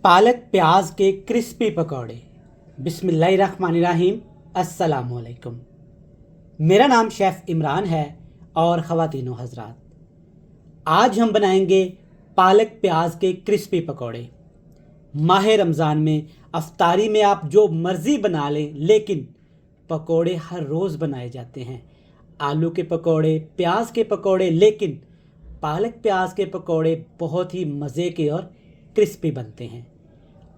पालक प्याज के क्रिस्पी पकौड़े। बिस्मिल्लाहिर्रहमानिर्रहीम। अस्सलामुअलैकुम। मेरा नाम शेफ़ इमरान है और ख़वातीनो हज़रात, आज हम बनाएंगे पालक प्याज के क्रिस्पी पकौड़े। माह रमज़ान में अफ्तारी में आप जो मर्ज़ी बना लें, लेकिन पकौड़े हर रोज़ बनाए जाते हैं। आलू के पकौड़े, प्याज के पकौड़े, लेकिन पालक प्याज के पकौड़े बहुत ही मज़े के और क्रिस्पी बनते हैं।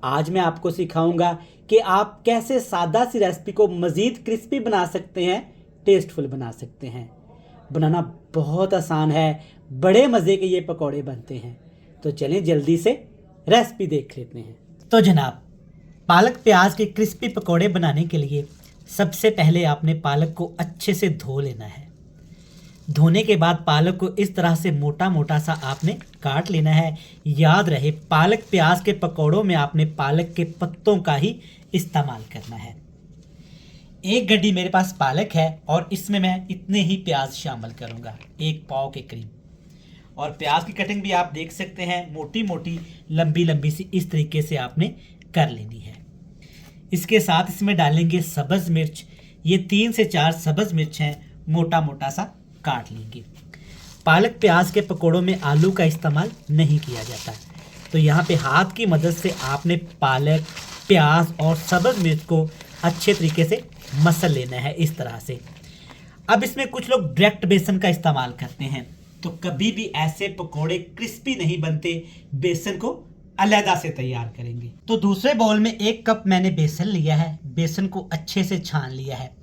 आज मैं आपको सिखाऊंगा कि आप कैसे सादा सी रेसिपी को मज़ीद क्रिस्पी बना सकते हैं, टेस्टफुल बना सकते हैं। बनाना बहुत आसान है, बड़े मज़े के ये पकौड़े बनते हैं। तो चलें जल्दी से रेसिपी देख लेते हैं। तो जनाब, पालक प्याज के क्रिस्पी पकौड़े बनाने के लिए सबसे पहले आपने पालक को अच्छे से धो लेना है। धोने के बाद पालक को इस तरह से मोटा मोटा सा आपने काट लेना है। याद रहे, पालक प्याज के पकौड़ों में आपने पालक के पत्तों का ही इस्तेमाल करना है। एक गड्डी मेरे पास पालक है और इसमें मैं इतने ही प्याज शामिल करूंगा, 1 पाव के करीब। और प्याज की कटिंग भी आप देख सकते हैं, मोटी मोटी लंबी लंबी सी इस तरीके से आपने कर लेनी है। इसके साथ इसमें डालेंगे सब्ज़ मिर्च। ये 3 से 4 सब्ज़ मिर्च हैं, मोटा मोटा सा काट लेंगे। पालक प्याज के पकोड़ों में आलू का इस्तेमाल नहीं किया जाता, तो यहाँ पे हाथ की मदद से आपने पालक, प्याज और सब्ज़ मिर्च को अच्छे तरीके से मसल लेना है इस तरह से। अब इसमें कुछ लोग डायरेक्ट बेसन का इस्तेमाल करते हैं, तो कभी भी ऐसे पकोड़े क्रिस्पी नहीं बनते। बेसन को अलहदा से तैयार करेंगे। तो दूसरे बाउल में 1 कप मैंने बेसन लिया है। बेसन को अच्छे से छान लिया है।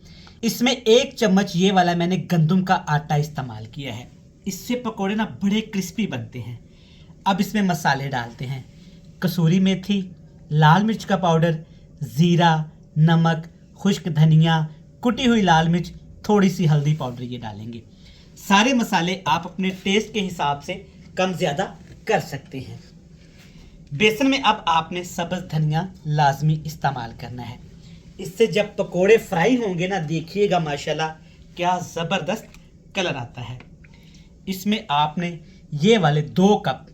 इसमें 1 चम्मच ये वाला मैंने गंदम का आटा इस्तेमाल किया है। इससे पकोड़े ना बड़े क्रिस्पी बनते हैं। अब इसमें मसाले डालते हैं। कसूरी मेथी, लाल मिर्च का पाउडर, ज़ीरा, नमक, खुश्क धनिया, कुटी हुई लाल मिर्च, थोड़ी सी हल्दी पाउडर ये डालेंगे। सारे मसाले आप अपने टेस्ट के हिसाब से कम ज़्यादा कर सकते हैं। बेसन में अब आपने सब्ज़ धनिया लाजमी इस्तेमाल करना है। इससे जब पकोड़े फ्राई होंगे ना, देखिएगा माशाल्लाह क्या ज़बरदस्त कलर आता है। इसमें आपने ये वाले 2 कप,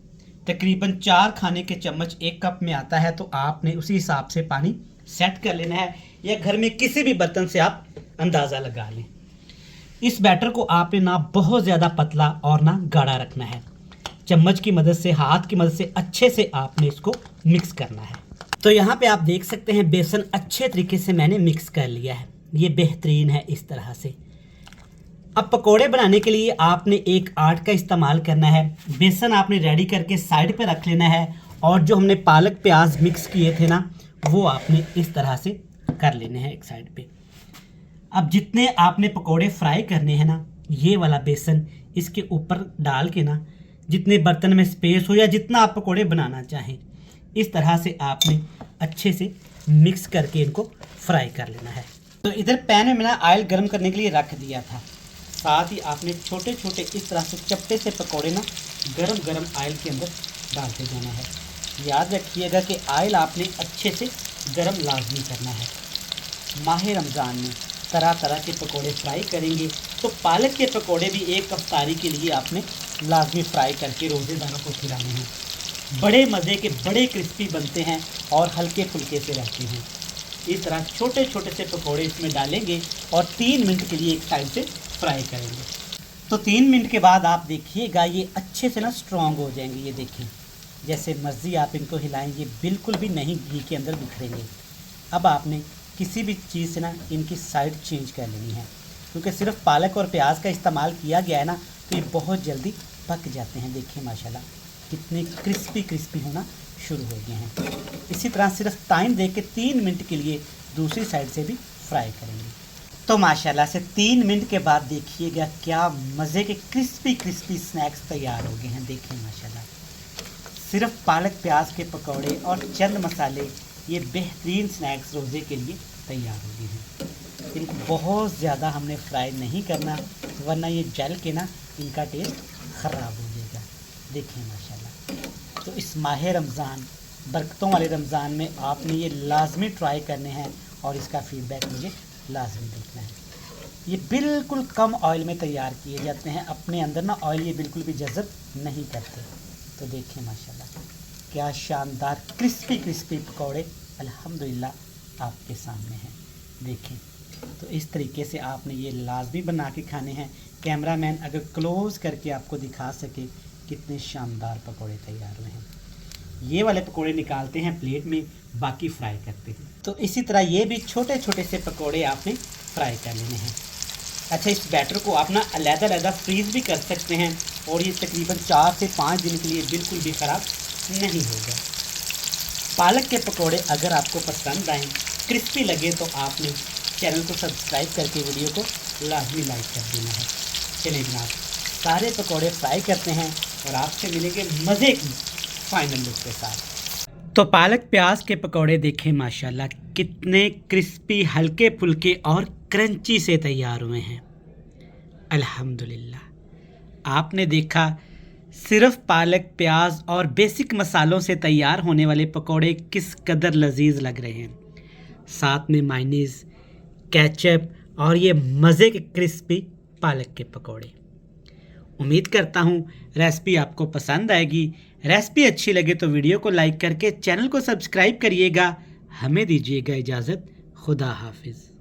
तकरीबन 4 खाने के चम्मच 1 कप में आता है, तो आपने उसी हिसाब से पानी सेट कर लेना है, या घर में किसी भी बर्तन से आप अंदाज़ा लगा लें। इस बैटर को आपने ना बहुत ज़्यादा पतला और ना गाढ़ा रखना है। चम्मच की मदद से, हाथ की मदद से अच्छे से आपने इसको मिक्स करना है। तो यहाँ पे आप देख सकते हैं बेसन अच्छे तरीके से मैंने मिक्स कर लिया है। ये बेहतरीन है इस तरह से। अब पकोड़े बनाने के लिए आपने एक आट का इस्तेमाल करना है। बेसन आपने रेडी करके साइड पे रख लेना है, और जो हमने पालक प्याज मिक्स किए थे ना, वो आपने इस तरह से कर लेने हैं एक साइड पे। अब जितने आपने पकोड़े फ्राई करने हैं ना, ये वाला बेसन इसके ऊपर डाल के ना, जितने बर्तन में स्पेस हो या जितना आप पकोड़े बनाना चाहें, इस तरह से आपने अच्छे से मिक्स करके इनको फ्राई कर लेना है। तो इधर पैन में मैंने ऑयल गर्म करने के लिए रख दिया था। साथ ही आपने छोटे छोटे इस तरह से चपटे से पकोड़े ना गरम गरम ऑयल के अंदर डालते जाना है। याद रखिएगा कि ऑयल आपने अच्छे से गरम लाजमी करना है। माह रमज़ान में तरह तरह के पकोड़े फ्राई करेंगे, तो पालक के पकोड़े भी एक अफ्तारी के लिए आपने लाजमी फ्राई करके रोज़ेदारों को खिलाने हैं। बड़े मज़े के, बड़े क्रिस्पी बनते हैं और हल्के फुल्के से रहते हैं। इस तरह छोटे छोटे से पकोड़े इसमें डालेंगे और 3 मिनट के लिए एक साइड से फ्राई करेंगे। तो 3 मिनट के बाद आप देखिएगा ये अच्छे से ना स्ट्रॉन्ग हो जाएंगे। ये देखिए, जैसे मर्ज़ी आप इनको हिलाएं, ये बिल्कुल भी नहीं घी के अंदर बिखरेंगे। अब आपने किसी भी चीज़ से ना इनकी साइड चेंज कर लेनी है, क्योंकि सिर्फ पालक और प्याज का इस्तेमाल किया गया है ना, तो ये बहुत जल्दी पक जाते हैं। देखिए माशाल्लाह कितने क्रिस्पी क्रिस्पी होना शुरू हो गए हैं। इसी तरह सिर्फ टाइम दे के 3 मिनट के लिए दूसरी साइड से भी फ्राई करेंगे। तो माशाल्लाह से 3 मिनट के बाद देखिएगा क्या मज़े के क्रिस्पी क्रिस्पी स्नैक्स तैयार हो गए हैं। देखिए माशाल्लाह, सिर्फ पालक प्याज के पकौड़े और चंद मसाले, ये बेहतरीन स्नैक्स रोज़े के लिए तैयार हो गए हैं। इनको बहुत ज़्यादा हमने फ्राई नहीं करना, वरना ये जल के ना इनका टेस्ट ख़राब हो जाएगा। देखिए माशाल्लाह, तो इस माह रमज़ान, बरकतों वाले रमज़ान में आपने ये लाजमी ट्राई करने हैं और इसका फ़ीडबैक मुझे लाजमी देखना है। ये बिल्कुल कम ऑयल में तैयार किए जाते हैं। अपने अंदर ना ऑयल ये बिल्कुल भी जज़ब नहीं करते। तो देखिए माशाल्लाह क्या शानदार क्रिस्पी क्रिस्पी पकौड़े अल्हम्दुलिल्लाह आपके सामने हैं। देखें, तो इस तरीके से आपने ये लाजमी बना के खाने हैं। कैमरामैन अगर क्लोज़ करके आपको दिखा सके कितने शानदार पकौड़े तैयार हुए हैं। ये वाले पकौड़े निकालते हैं प्लेट में, बाकी फ्राई करते हैं। तो इसी तरह ये भी छोटे छोटे से पकौड़े आपने फ्राई कर लेने हैं। अच्छा, इस बैटर को आप ना अलग-अलग फ्रीज़ भी कर सकते हैं और ये तकरीबन 4 से 5 दिन के लिए बिल्कुल भी ख़राब नहीं होगा। पालक के पकौड़े अगर आपको पसंद आएँ, क्रिस्पी लगे, तो आपने चैनल को सब्सक्राइब करके वीडियो को लाजमी लाइक कर देना है। चलिए जनाब, सारे पकौड़े फ्राई करते हैं और आपसे मिलेंगे मज़े की फाइनल लुक के साथ। तो पालक प्याज के पकौड़े देखें माशाल्लाह कितने क्रिस्पी, हल्के फुल्के और क्रंची से तैयार हुए हैं अल्हम्दुलिल्लाह। आपने देखा सिर्फ पालक प्याज और बेसिक मसालों से तैयार होने वाले पकौड़े किस कदर लजीज लग रहे हैं। साथ में मायनीज़, केचप और ये मज़े के क्रिस्पी पालक के पकौड़े। उम्मीद करता हूँ रेसिपी आपको पसंद आएगी। रेसिपी अच्छी लगे तो वीडियो को लाइक करके चैनल को सब्सक्राइब करिएगा। हमें दीजिएगा इजाज़त। खुदा हाफिज़।